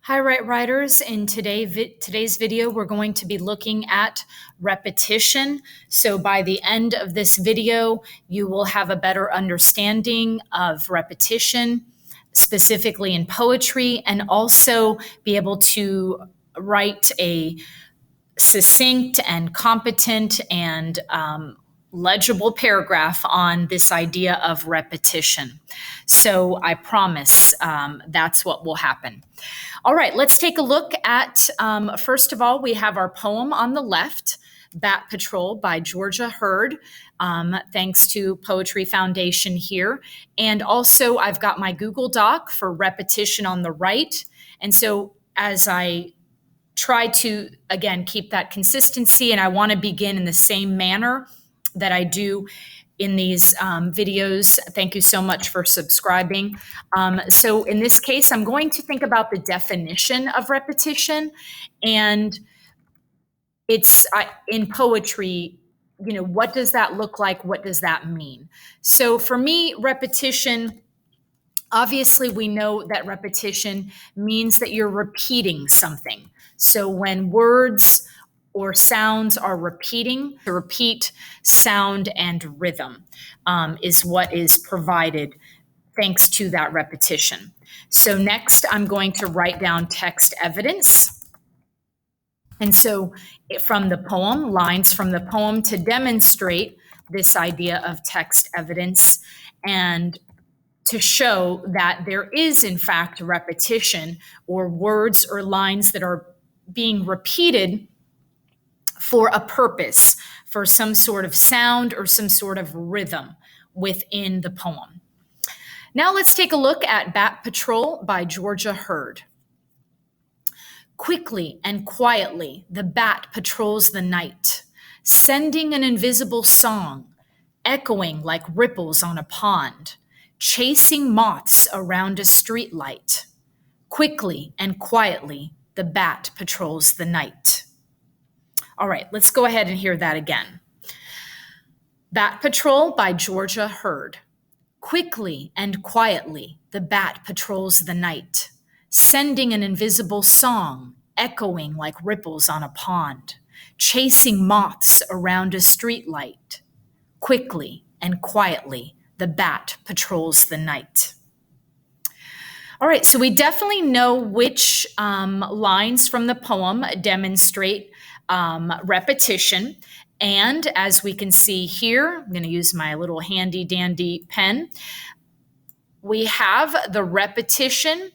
Hi, Right Writers. In today's video, we're going to be looking at repetition. So by the end of this video, you will have a better understanding of repetition, specifically in poetry, and also be able to write a succinct and competent and legible paragraph on this idea of repetition. So I promise that's what will happen. All right, let's take a look at, first of all, we have our poem on the left, Bat Patrol by Georgia Hurd, thanks to Poetry Foundation here. And also I've got my Google Doc for repetition on the right. And so as I try to, again, keep that consistency, and I want to begin in the same manner that I do in these videos. Thank you so much for subscribing. So in this case, I'm going to think about the definition of repetition, and it's in poetry, what does that look like? What does that mean? So for me, repetition, obviously we know that repetition means that you're repeating something. So when words or sounds are repeating, the repeat sound and rhythm is what is provided thanks to that repetition. So next, I'm going to write down text evidence. And so from the poem, lines from the poem to demonstrate this idea of text evidence and to show that there is, in fact, repetition or words or lines that are being repeated for a purpose, for some sort of sound or some sort of rhythm within the poem. Now let's take a look at Bat Patrol by Georgia Hurd. Quickly and quietly, the bat patrols the night, sending an invisible song, echoing like ripples on a pond, chasing moths around a streetlight. Quickly and quietly, the bat patrols the night. All right, let's go ahead and hear that again. Bat Patrol by Georgia Hurd. Quickly and quietly, the bat patrols the night, sending an invisible song, echoing like ripples on a pond, chasing moths around a streetlight. Quickly and quietly, the bat patrols the night. All right, so we definitely know which lines from the poem demonstrate repetition. And as we can see here, I'm going to use my little handy dandy pen. We have the repetition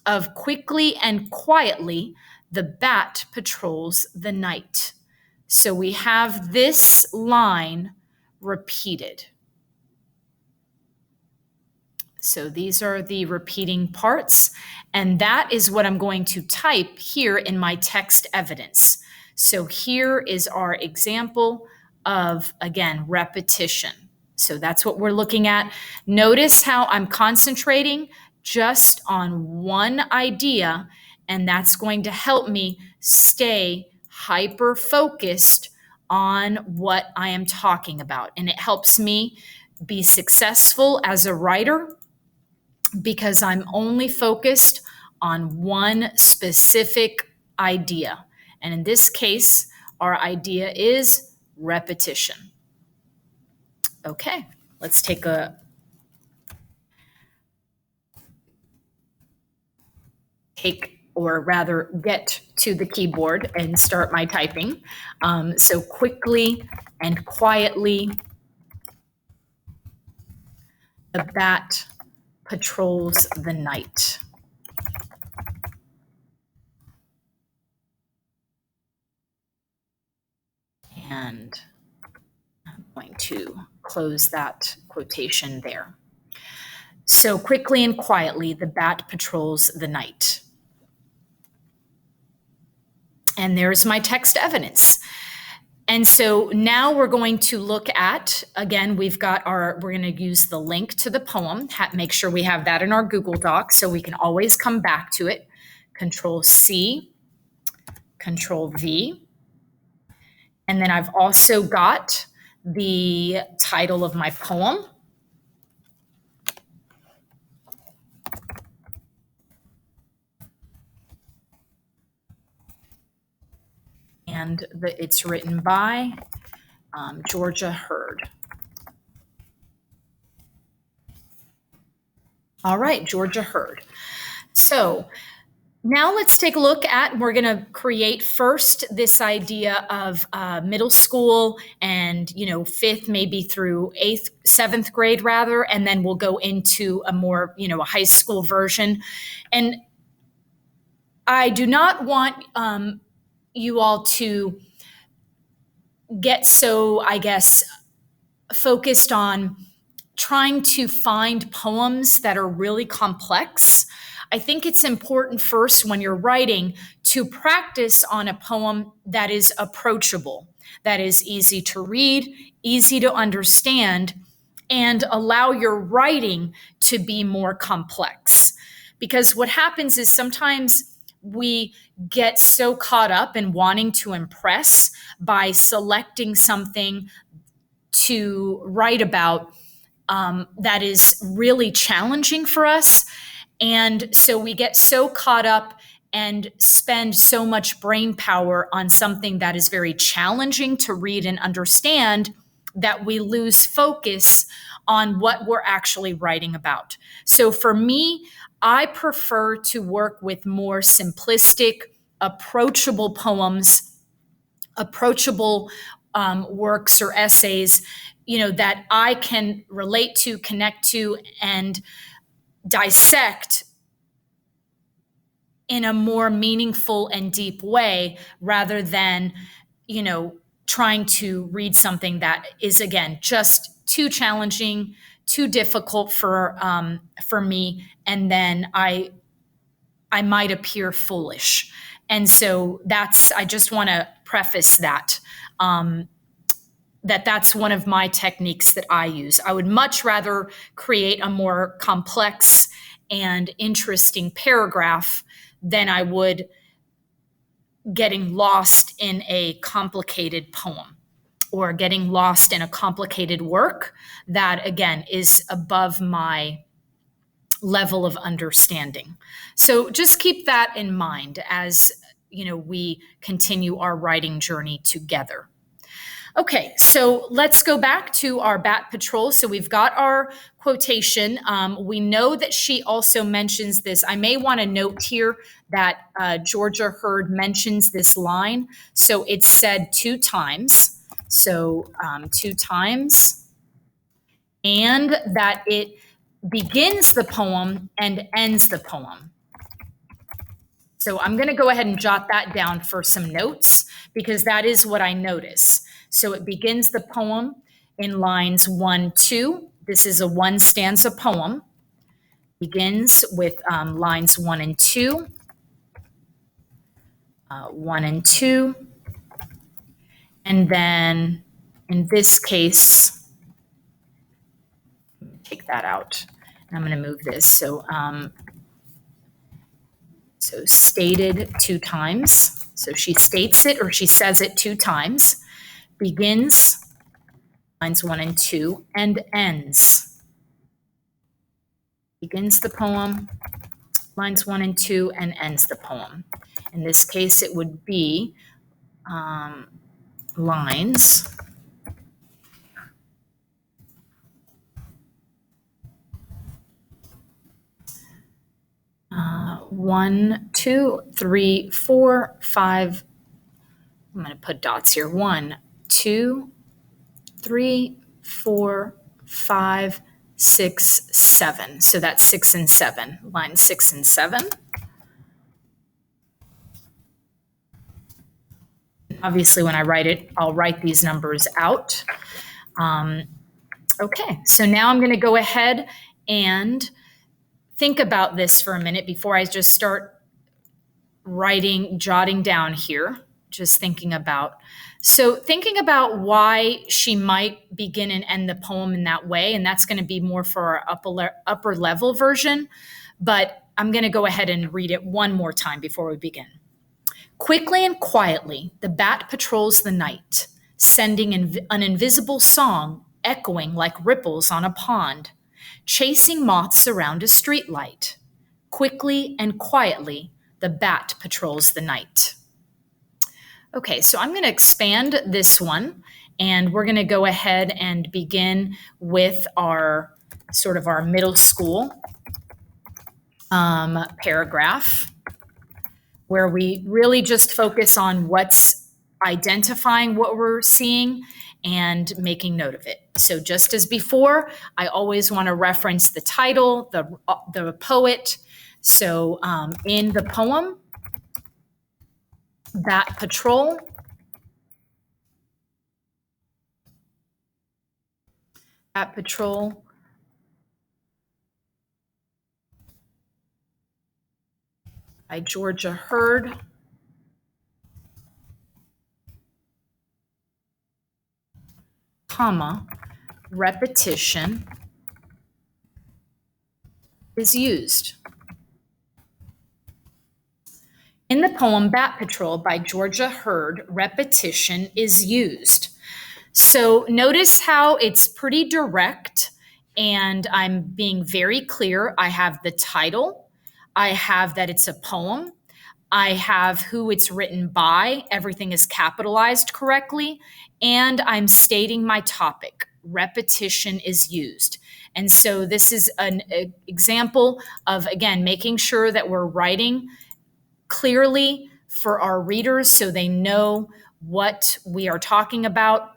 of quickly and quietly, the bat patrols the night. So we have this line repeated. So these are the repeating parts, and that is what I'm going to type here in my text evidence. So here is our example of, again, repetition. So that's what we're looking at. Notice how I'm concentrating just on one idea, and that's going to help me stay hyper-focused on what I am talking about. And it helps me be successful as a writer because I'm only focused on one specific idea. And in this case, our idea is repetition. Okay, let's take get to the keyboard and start my typing. So quickly and quietly, the bat patrols the night. And I'm going to close that quotation there. So quickly and quietly, the bat patrols the night. And there's my text evidence. And so now we're going to look at, again, we're going to use the link to the poem, make sure we have that in our Google Doc so we can always come back to it. Control C, Control V. And then I've also got the title of my poem. and it's written by Georgia Hurd. All right, Georgia Hurd. So now let's take a look at, we're going to create first this idea of middle school and, fifth, maybe through seventh grade rather, and then we'll go into a more, a high school version. And I do not want you all to get so, I guess, focused on trying to find poems that are really complex. I think it's important first when you're writing to practice on a poem that is approachable, that is easy to read, easy to understand, and allow your writing to be more complex. Because what happens is sometimes we get so caught up in wanting to impress by selecting something to write about that is really challenging for us. And so we get so caught up and spend so much brain power on something that is very challenging to read and understand that we lose focus on what we're actually writing about. So for me, I prefer to work with more simplistic, approachable poems, approachable works or essays, that I can relate to, connect to, and dissect in a more meaningful and deep way, rather than, trying to read something that is, again, just too challenging, too difficult for me, and then I might appear foolish. And so I just want to preface that. That's one of my techniques that I use. I would much rather create a more complex and interesting paragraph than I would getting lost in a complicated poem or getting lost in a complicated work that, again, is above my level of understanding. So just keep that in mind as, we continue our writing journey together. Okay, so let's go back to our Bat Patrol. So we've got our quotation. We know that she also mentions this. I may want to note here that Georgia Hurd mentions this line. So it's said 2 times. So 2 times. And that it begins the poem and ends the poem. So I'm going to go ahead and jot that down for some notes, because that is what I notice. So it begins the poem in lines 1, 2. This is a 1-stanza poem. Begins with lines 1 and 2. 1 and 2. And then in this case, take that out. I'm going to move this. So stated 2 times. So she states it, or she says it 2 times. Begins lines 1 and 2 and ends. Begins the poem, lines 1 and 2, and ends the poem. In this case, it would be lines 1, 2, 3, 4, 5. I'm going to put dots here. 1, 2, 3, 4, 5, 6, 7. So that's 6 and 7. Lines 6 and 7. Obviously, when I write it, I'll write these numbers out. Okay, so now I'm going to go ahead and think about this for a minute before I just start jotting down here, just thinking about. So thinking about why she might begin and end the poem in that way, and that's going to be more for our upper level version, but I'm going to go ahead and read it one more time before we begin. Quickly and quietly, the bat patrols the night, sending an invisible song echoing like ripples on a pond, chasing moths around a streetlight. Quickly and quietly, the bat patrols the night. Okay, so I'm going to expand this one, and we're going to go ahead and begin with our sort of our middle school paragraph, where we really just focus on what's identifying what we're seeing and making note of it. So just as before, I always want to reference the title, the poet. So in the poem, Bat Patrol, Bat Patrol by Georgia Hurd, comma, repetition is used. In the poem Bat Patrol by Georgia Hurd, repetition is used. So notice how it's pretty direct, and I'm being very clear. I have the title, I have that it's a poem, I have who it's written by, everything is capitalized correctly, and I'm stating my topic. Repetition is used. And so this is an example of, again, making sure that we're writing clearly for our readers so they know what we are talking about,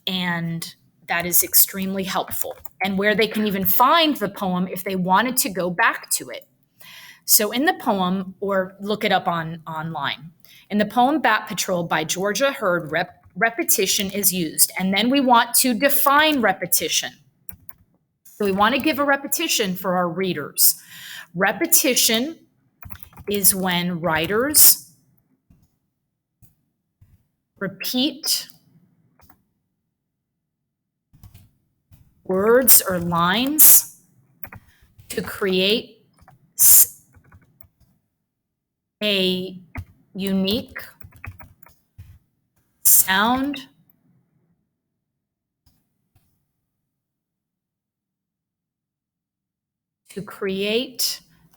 and that is extremely helpful. And where they can even find the poem if they wanted to go back to it. So in the poem, or look it up online, in the poem Bat Patrol by Georgia Hurd, repetition is used. And then we want to define repetition. So we want to give a repetition for our readers. Repetition is when writers repeat words or lines to create a unique sound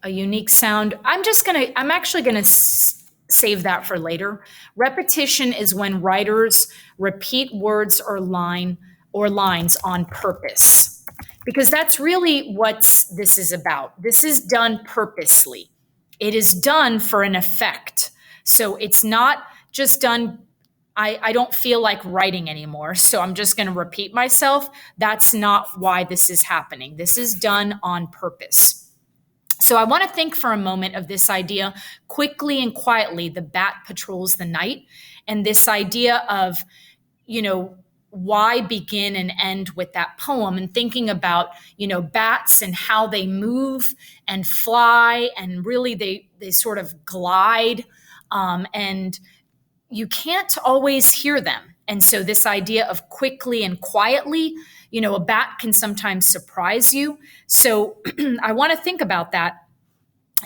I'm actually gonna save that for later. Repetition is when writers repeat words or lines on purpose, because that's really what this is about. This is done purposely. It is done for an effect. So it's not just done, I don't feel like writing anymore, so I'm just going to repeat myself. That's not why this is happening. This is done on purpose. So I want to think for a moment of this idea, quickly and quietly, the bat patrols the night, and this idea of, why begin and end with that poem, and thinking about, bats and how they move and fly, and really they sort of glide, and you can't always hear them. And so this idea of quickly and quietly, a bat can sometimes surprise you. So I want to think about that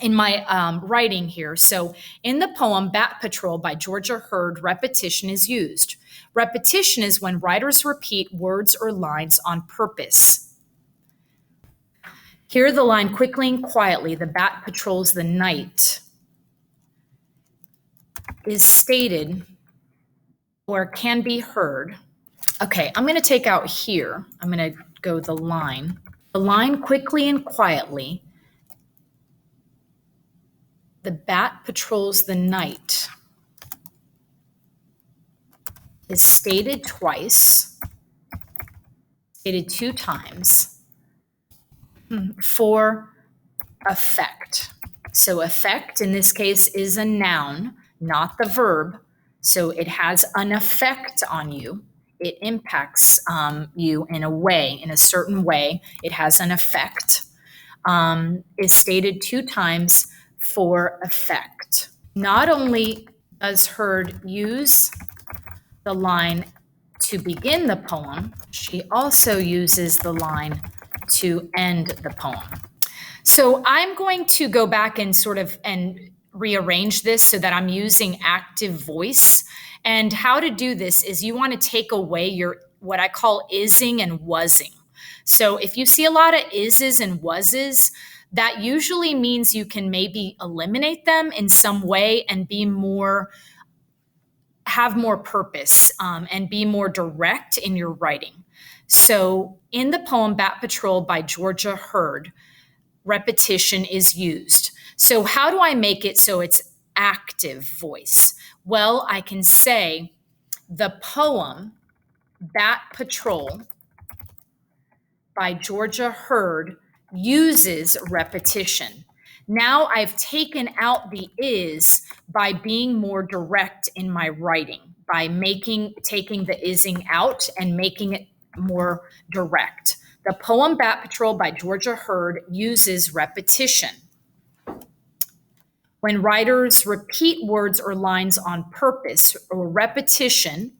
in my writing here. So in the poem Bat Patrol by Georgia Hurd, repetition is used. Repetition is when writers repeat words or lines on purpose. Hear the line quickly and quietly, the bat patrols the night, is stated or can be heard. Okay, I'm going to take out here. I'm going to go the line. The line quickly and quietly, the bat patrols the night, is stated twice, stated 2 times, for effect. So effect in this case is a noun, not the verb. So it has an effect on you. It impacts you in a way, in a certain way. It has an effect. Is stated 2 times for effect. Not only does Hurd use the line to begin the poem, she also uses the line to end the poem. So I'm going to go back and and rearrange this so that I'm using active voice. And how to do this is you want to take away your what I call ising and wasing. So if you see a lot of ises and wases, that usually means you can maybe eliminate them in some way and be more have more purpose and be more direct in your writing. So in the poem Bat Patrol by Georgia Hurd, repetition is used. So how do I make it so it's active voice? Well, I can say the poem Bat Patrol by Georgia Hurd uses repetition. Now I've taken out the is by being more direct in my writing, by taking the ising out and making it more direct. The poem Bat Patrol by Georgia Hurd uses repetition. When writers repeat words or lines on purpose, or repetition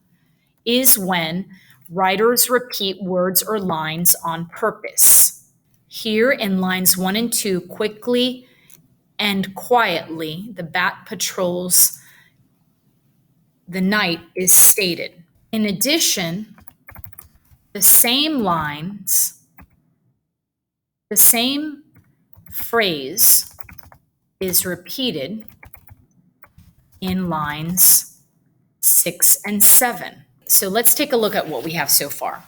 is when writers repeat words or lines on purpose. Here in lines 1 and 2, quickly and quietly, the bat patrols the night is stated. In addition, the same lines, the same phrase is repeated in lines 6 and 7. So let's take a look at what we have so far.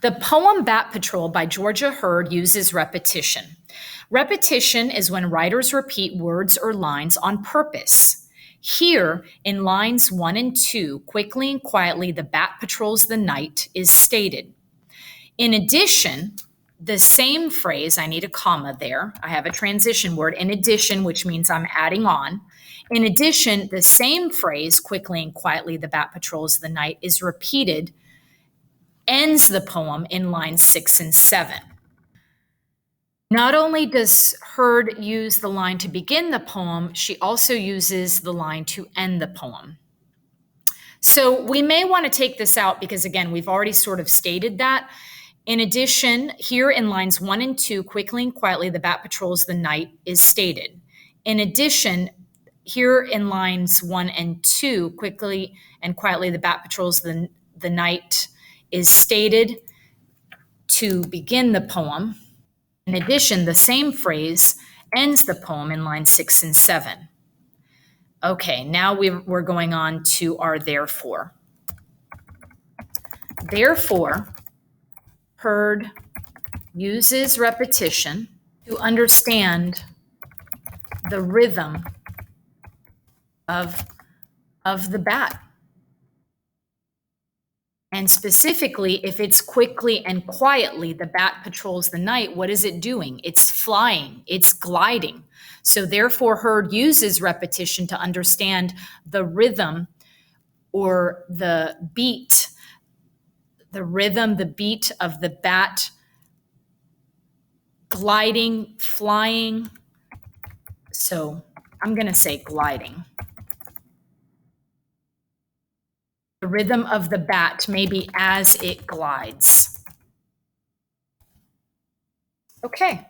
The poem Bat Patrol by Georgia Hurd uses repetition. Repetition is when writers repeat words or lines on purpose. Here, in lines 1 and 2, quickly and quietly the bat patrols the night is stated. In addition, the same phrase, I need a comma there. I have a transition word, in addition, which means I'm adding on. In addition, the same phrase, quickly and quietly the bat patrols the night, is repeated, ends the poem in lines 6 and 7. Not only does Hurd use the line to begin the poem, she also uses the line to end the poem. So we may want to take this out because, again, we've already sort of stated that. In addition, here in lines 1 and 2, quickly and quietly the bat patrols the night is stated. In addition, here in lines 1 and 2, quickly and quietly the bat patrols the night is stated to begin the poem. In addition, the same phrase ends the poem in lines 6 and 7. Okay, now we're going on to our therefore. Therefore, Hurd uses repetition to understand the rhythm of the bat. And specifically, if it's quickly and quietly, the bat patrols the night, what is it doing? It's flying, it's gliding. So therefore, Hurd uses repetition to understand the rhythm or the beat, the rhythm, the beat of the bat gliding, flying. So I'm going to say gliding. The rhythm of the bat, maybe as it glides. Okay,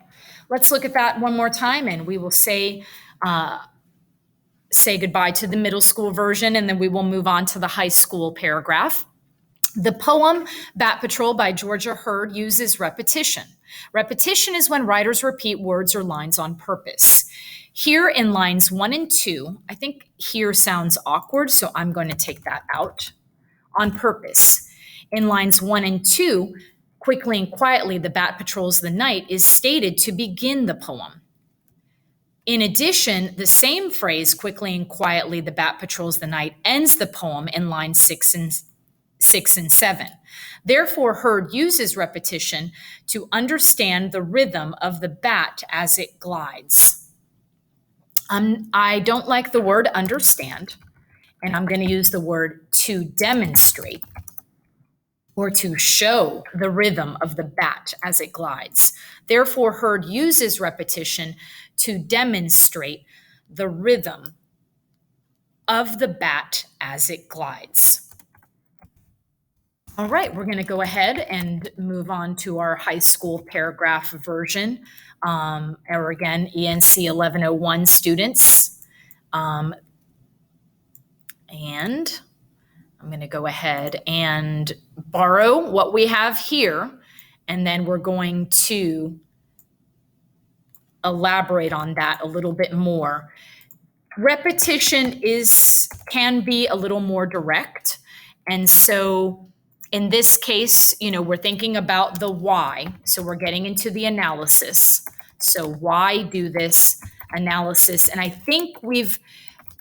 let's look at that one more time, and we will say goodbye to the middle school version, and then we will move on to the high school paragraph. The poem Bat Patrol by Georgia Hurd uses repetition. Repetition is when writers repeat words or lines on purpose. Here in lines 1 and 2, I think here sounds awkward, so I'm going to take that out. On purpose. In lines 1 and 2, quickly and quietly the bat patrols the night is stated to begin the poem. In addition, the same phrase, quickly and quietly the bat patrols the night, ends the poem in lines 6 and 7. Therefore, Hurd uses repetition to understand the rhythm of the bat as it glides. I don't like the word understand, and I'm going to use the word to demonstrate or to show the rhythm of the bat as it glides. Therefore, Hurd uses repetition to demonstrate the rhythm of the bat as it glides. All right, we're going to go ahead and move on to our high school paragraph version, or again, ENC 1101 students. And I'm going to go ahead and borrow what we have here, and then we're going to elaborate on that a little bit more. Repetition can be a little more direct. And so in this case, we're thinking about the why. So we're getting into the analysis. So why do this analysis? And I think we've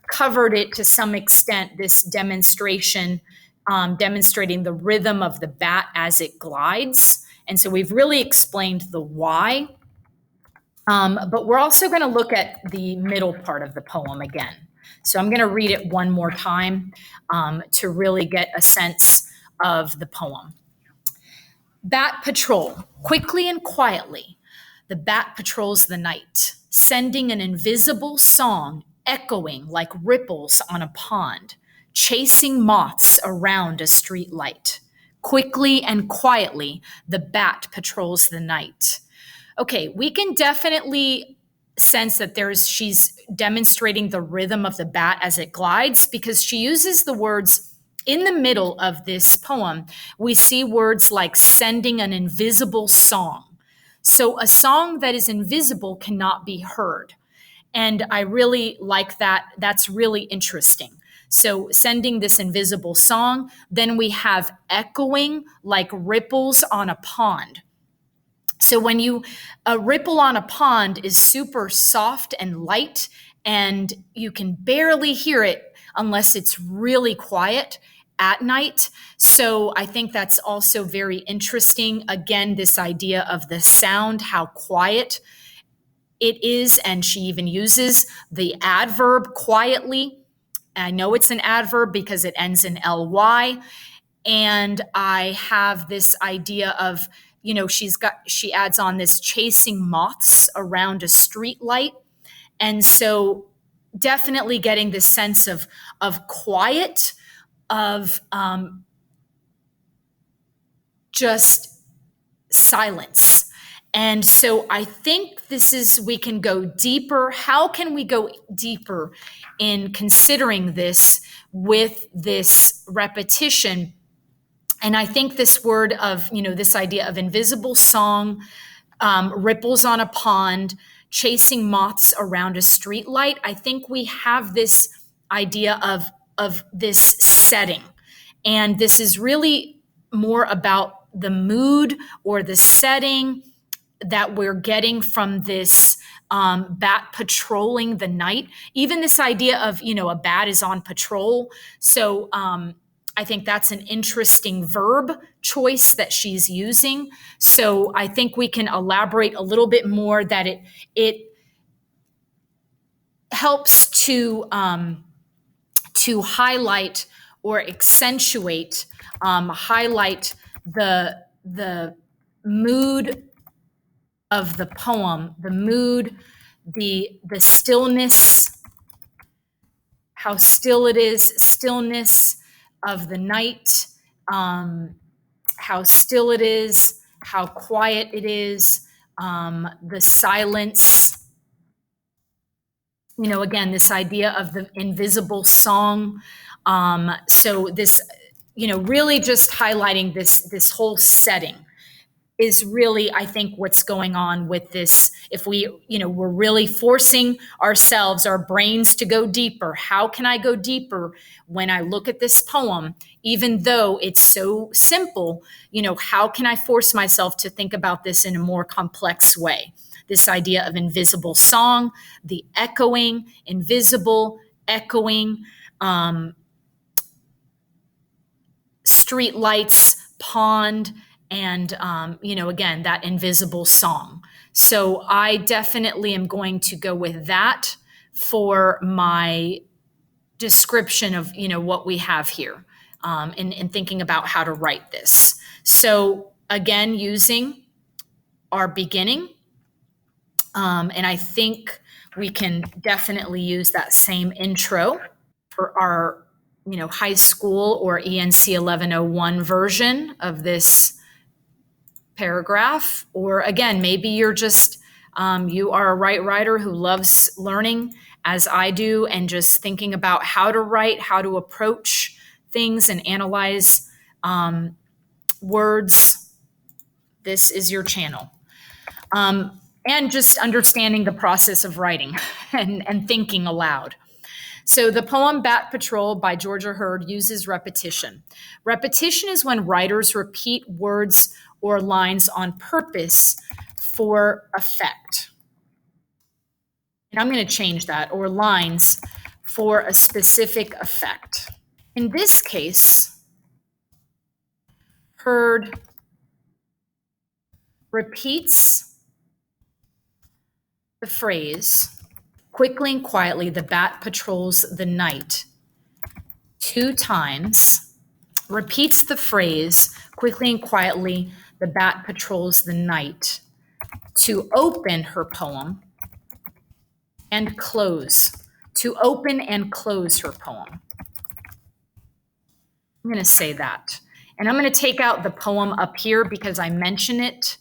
covered it to some extent, this demonstration, demonstrating the rhythm of the bat as it glides. And so we've really explained the why. But we're also going to look at the middle part of the poem again. So I'm going to read it one more time to really get a sense of the poem. Bat patrol, quickly and quietly, the bat patrols the night, sending an invisible song echoing like ripples on a pond, chasing moths around a street light. Quickly and quietly, the bat patrols the night. Okay, we can definitely sense that she's demonstrating the rhythm of the bat as it glides, because she uses the words in the middle of this poem. We see words like sending an invisible song. So a song that is invisible cannot be heard. And I really like that. That's really interesting. So sending this invisible song, then we have echoing like ripples on a pond. So when a ripple on a pond is super soft and light, and you can barely hear it unless it's really quiet at night. So I think that's also very interesting. Again, this idea of the sound, how quiet it is. And she even uses the adverb quietly. I know it's an adverb because it ends in ly. And I have this idea of, she adds on this chasing moths around a street light. And so definitely getting this sense of quiet, of just silence. And so I think we can go deeper. How can we go deeper in considering this with this repetition? And I think this word of, this idea of invisible song, ripples on a pond, chasing moths around a street light, I think we have this idea of this setting. And this is really more about the mood or the setting that we're getting from this bat patrolling the night. Even this idea of, a bat is on patrol. So I think that's an interesting verb choice that she's using. So I think we can elaborate a little bit more that it helps to highlight or accentuate, highlight the mood of the poem, the mood, the stillness, how still it is, stillness of the night, how still it is, how quiet it is, the silence. Again, this idea of the invisible song. So this, really just highlighting this whole setting is really, I think, what's going on with this. If we're really forcing ourselves, our brains to go deeper. How can I go deeper when I look at this poem, even though it's so simple? How can I force myself to think about this in a more complex way? This idea of invisible song, the echoing, invisible, echoing, street lights, pond, and, again, that invisible song. So I definitely am going to go with that for my description of, what we have here in thinking about how to write this. So again, using our beginning, and I think we can definitely use that same intro for our, high school or ENC 1101 version of this paragraph. Or again, maybe you're just, you are a writer who loves learning as I do, and just thinking about how to write, how to approach things and analyze words. This is your channel. And just understanding the process of writing and thinking aloud. So the poem Bat Patrol by Georgia Hurd uses repetition. Repetition is when writers repeat words or lines on purpose for effect. And I'm going to change that, or lines for a specific effect. In this case, Hurd repeats the phrase, quickly and quietly, the bat patrols the night 2 times, repeats the phrase, quickly and quietly, the bat patrols the night, to open her poem and close, to open and close her poem. I'm going to say that. And I'm going to take out the poem up here because I mention it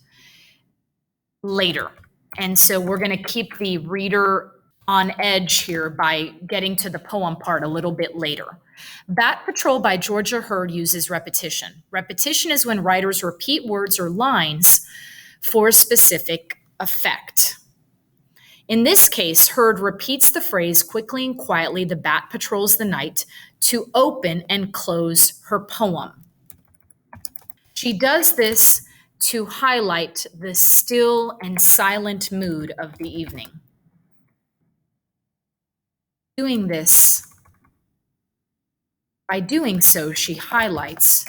later. And so we're going to keep the reader on edge here by getting to the poem part a little bit later. Bat Patrol by Georgia Hurd uses repetition. Repetition is when writers repeat words or lines for a specific effect. In this case, Hurd repeats the phrase, quickly and quietly, the bat patrols the night, to open and close her poem. She does this to highlight the still and silent mood of the evening. By doing so, she highlights,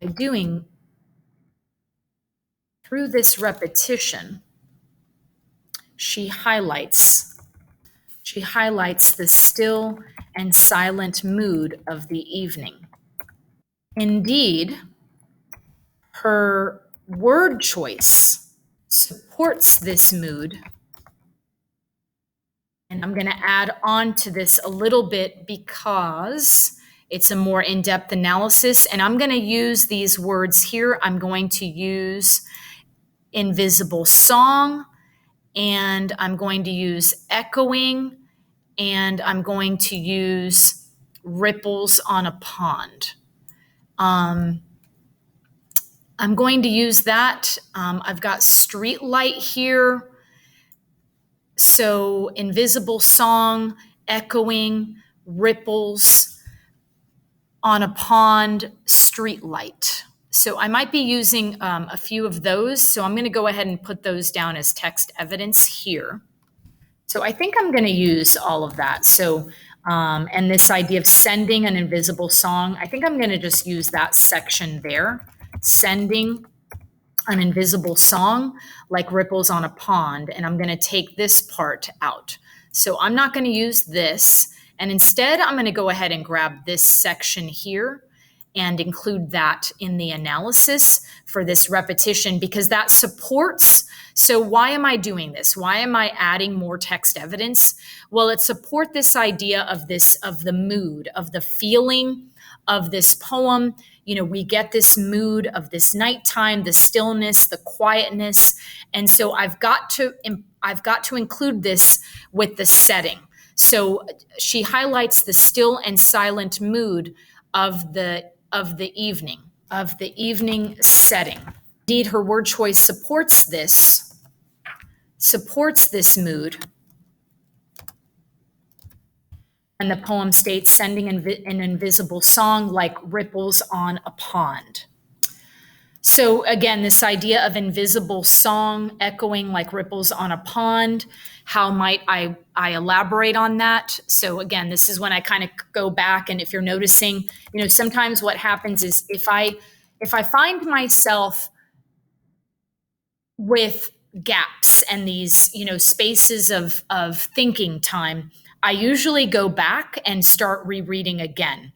through this repetition, she highlights the still and silent mood of the evening. Indeed, her word choice supports this mood. And I'm going to add on to this a little bit because it's a more in-depth analysis. And I'm going to use these words here. I'm going to use invisible song, and I'm going to use echoing, and I'm going to use ripples on a pond. I'm going to use that. I've got street light here. So invisible song, echoing, ripples on a pond, street light. So I might be using a few of those. So I'm going to go ahead and put those down as text evidence here. So I think I'm going to use all of that. So, and this idea of sending an invisible song, I think I'm going to just use that section there. Sending an invisible song like ripples on a pond, and I'm going to take this part out. So I'm not going to use this, and instead I'm going to go ahead and grab this section here and include that in the analysis for this repetition because that supports. So why am I doing this? Why am I adding more text evidence? Well, it supports this idea of the mood, of the feeling of this poem. You know, we get this mood of this nighttime, the stillness, the quietness. And so I've got to include this with the setting. So she highlights the still and silent mood of the evening setting. Indeed, her word choice supports this mood. And the poem states, sending an invisible song like ripples on a pond. So again, this idea of invisible song echoing like ripples on a pond, how might I elaborate on that? So again, this is when I kind of go back, and if you're noticing, you know, sometimes what happens is if I find myself with gaps and these, you know, spaces of thinking time, I usually go back and start rereading again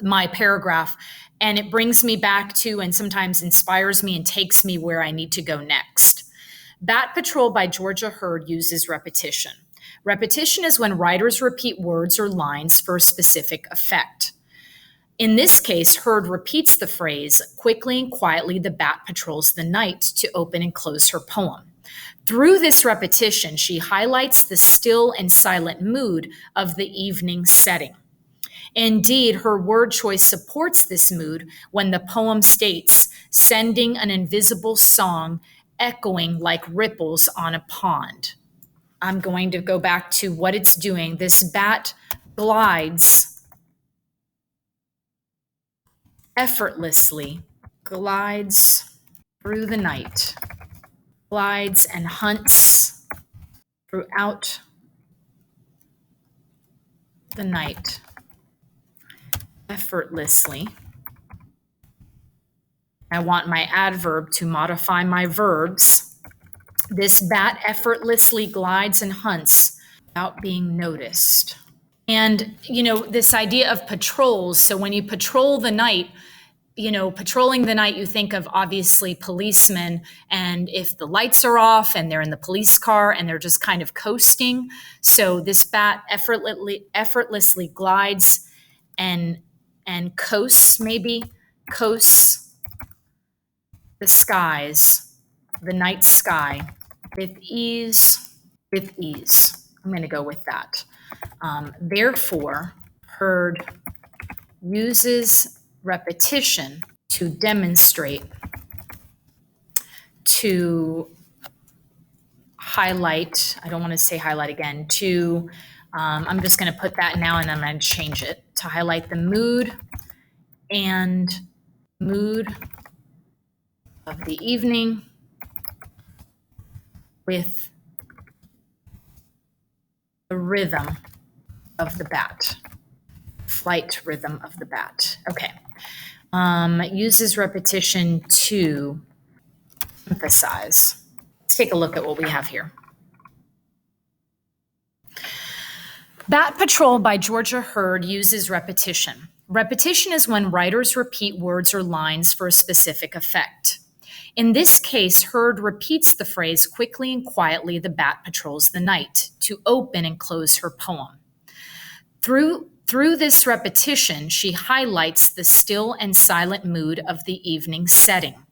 my paragraph, and it brings me back to and sometimes inspires me and takes me where I need to go next. Bat Patrol by Georgia Hurd uses repetition. Repetition is when writers repeat words or lines for a specific effect. In this case, Hurd repeats the phrase, quickly and quietly the bat patrols the night, to open and close her poem. Through this repetition, she highlights the still and silent mood of the evening setting. Indeed, her word choice supports this mood when the poem states, sending an invisible song echoing like ripples on a pond. I'm going to go back to what it's doing. This bat glides effortlessly, glides through the night, glides and hunts throughout the night, effortlessly. I want my adverb to modify my verbs. This bat effortlessly glides and hunts without being noticed. And, this idea of patrols. So when you patrol the night, patrolling the night, you think of obviously policemen. And if the lights are off and they're in the police car and they're just kind of coasting. So this bat effortlessly glides and coasts the skies, the night sky with ease. I'm going to go with that. Therefore, Herd uses repetition to demonstrate, to highlight. I don't want to say highlight again. I'm just going to put that now and I'm going to change it to highlight the mood of the evening with the rhythm of the bat, flight rhythm of the bat. Okay. Uses repetition to emphasize. Let's take a look at what we have here. Bat Patrol by Georgia Herd uses repetition. Repetition is when writers repeat words or lines for a specific effect. In this case, Herd repeats the phrase quickly and quietly, the bat patrols the night, to open and close her poem. Through this repetition, she highlights the still and silent mood of the evening setting.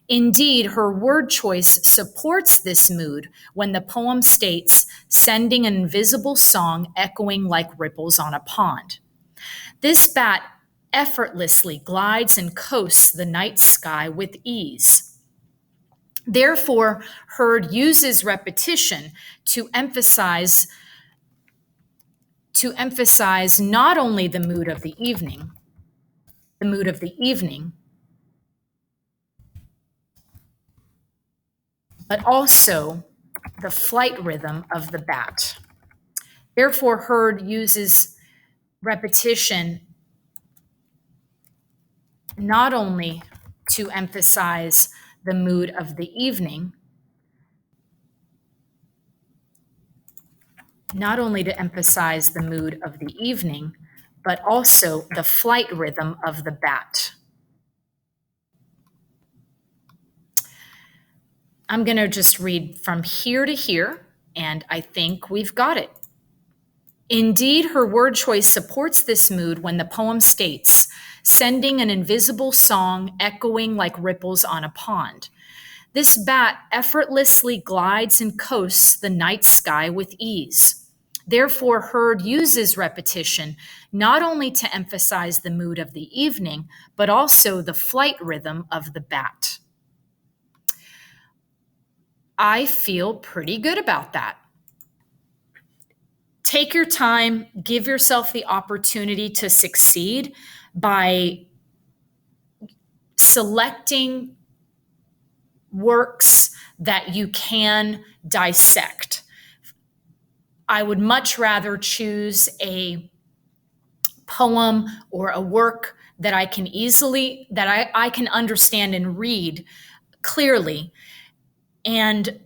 Indeed, her word choice supports this mood when the poem states, sending an invisible song echoing like ripples on a pond. This bat effortlessly glides and coasts the night sky with ease. Therefore, Herd uses repetition to emphasize not only the mood of the evening, but also the flight rhythm of the bat. Therefore, Herd uses repetition not only to emphasize the mood of the evening, but also the flight rhythm of the bat. I'm going to just read from here to here, and I think we've got it. Indeed, her word choice supports this mood when the poem states, sending an invisible song echoing like ripples on a pond. This bat effortlessly glides and coasts the night sky with ease. Therefore, Herd uses repetition not only to emphasize the mood of the evening, but also the flight rhythm of the bat. I feel pretty good about that. Take your time, give yourself the opportunity to succeed by selecting works that you can dissect. I would much rather choose a poem or a work that I can I can understand and read clearly, and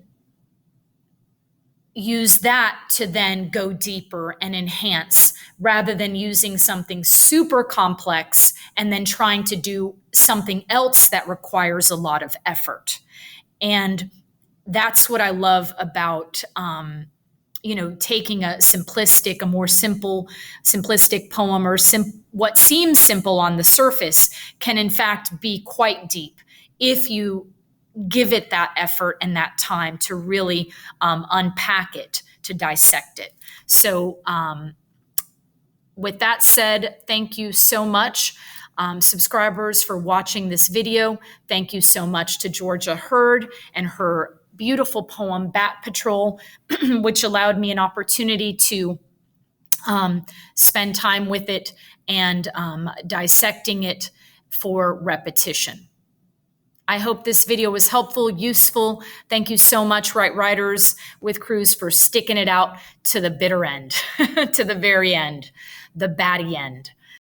use that to then go deeper and enhance, rather than using something super complex and then trying to do something else that requires a lot of effort. And that's what I love about, taking a more simplistic poem, or what seems simple on the surface can in fact be quite deep if you give it that effort and that time to really unpack it, to dissect it. So with that said, thank you so much, subscribers, for watching this video. Thank you so much to Georgia Herd and her beautiful poem, Bat Patrol, which allowed me an opportunity to spend time with it and dissecting it for repetition. I hope this video was helpful, useful. Thank you so much, Right Writers with Crews, for sticking it out to the bitter end, to the very end, the batty end.